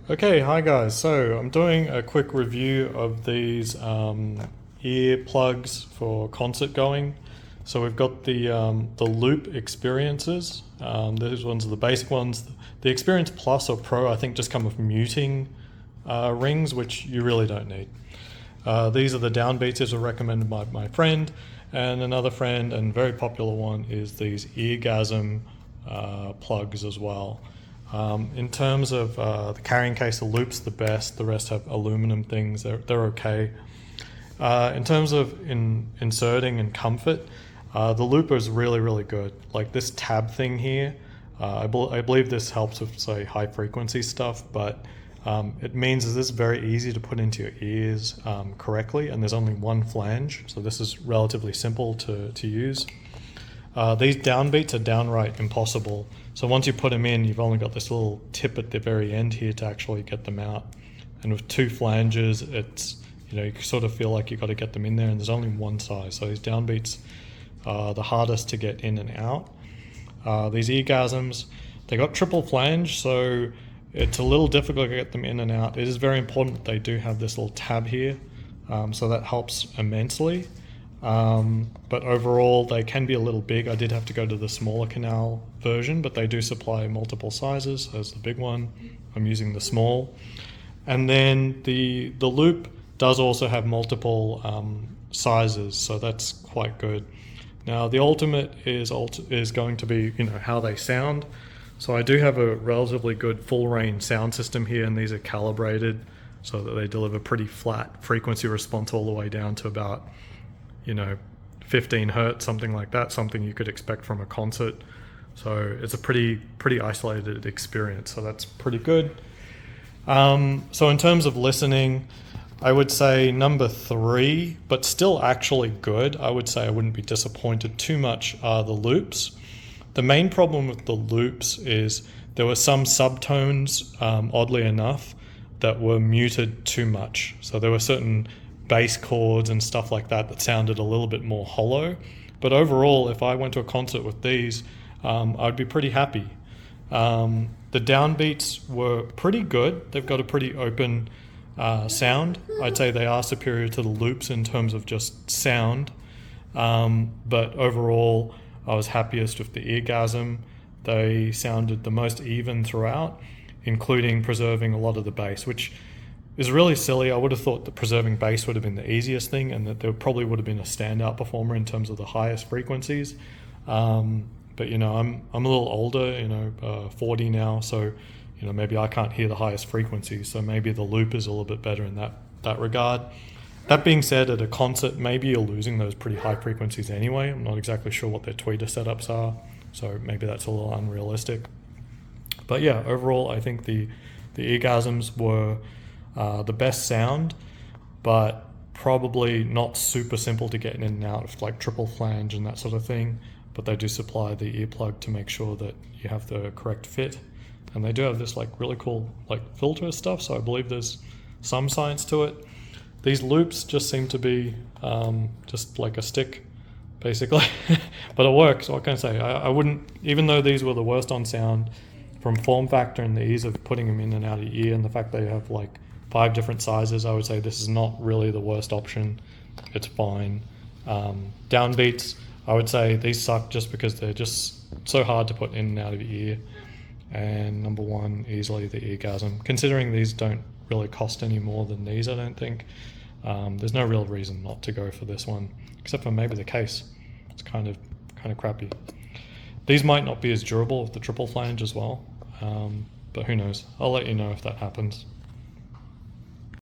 Okay, hi guys. So I'm doing a quick review of these ear plugs for concert going. So we've got the Loop experiences. These ones are the basic ones. The Experience Plus or Pro, I think, just come with muting rings, which you really don't need. These are the Downbeats, as were recommended by my friend, and another friend, and very popular one is these Eargasm plugs as well. In terms of the carrying case, the Loop's the best. The rest have aluminum things. They're okay. In terms of inserting and comfort, the Loop is really good. Like this tab thing here, I believe this helps with, say, high frequency stuff, but it means that this is very easy to put into your ears correctly, and there's only one flange, so this is relatively simple to use. These Downbeats are downright impossible. So once you put them in, you've only got this little tip at the very end here to actually get them out. And with two flanges, it's, you sort of feel like you've got to get them in there, and there's only one size. So these Downbeats are the hardest to get in and out. These Eargasms, they got triple flange, so it's a little difficult to get them in and out. It is very important that they do have this little tab here, so that helps immensely. But overall they can be a little big. I did have to go to the smaller canal version, but they do supply multiple sizes. There's the big one, I'm using the small. And then the Loop does also have multiple sizes, so that's quite good. Now the ultimate is going to be how they sound. So I do have a relatively good full range sound system here, and these are calibrated so that they deliver pretty flat frequency response all the way down to about 15 hertz, something like that, something you could expect from a concert. So it's a pretty isolated experience, so that's pretty good. So in terms of listening, I would say number 3, but still actually good. I would say I wouldn't be disappointed too much are the Loops. The main problem with the Loops is there were some subtones, oddly enough, that were muted too much. So there were certain bass chords and stuff like that sounded a little bit more hollow. But overall, if I went to a concert with these, I'd be pretty happy. The Downbeats were pretty good. They've got a pretty open sound. I'd say they are superior to the Loops in terms of just sound. But overall, I was happiest with the Eargasm. They sounded the most even throughout, including preserving a lot of the bass, which is really silly. I would have thought that preserving bass would have been the easiest thing, and that there probably would have been a standout performer in terms of the highest frequencies. But I'm a little older, 40 now, so maybe I can't hear the highest frequencies. So maybe the Loop is a little bit better in that regard. That being said, at a concert, maybe you're losing those pretty high frequencies anyway. I'm not exactly sure what their tweeter setups are, so maybe that's a little unrealistic. But yeah, overall, I think the Eargasms were the best sound, but probably not super simple to get in and out of, like triple flange and that sort of thing. But they do supply the earplug to make sure that you have the correct fit, and they do have this really cool filter stuff, so I believe there's some science to it. These Loops just seem to be just like a stick, basically. But it works. What can I say? I wouldn't, even though these were the worst on sound, from form factor and the ease of putting them in and out of your ear, and the fact they have 5 different sizes, I would say this is not really the worst option. It's fine. Downbeats, I would say these suck just because they're just so hard to put in and out of your ear. And number 1, easily the Eargasm. Considering these don't really cost any more than these, I don't think. There's no real reason not to go for this one, except for maybe the case. It's kind of crappy. These might not be as durable with the triple flange as well, but who knows? I'll let you know if that happens.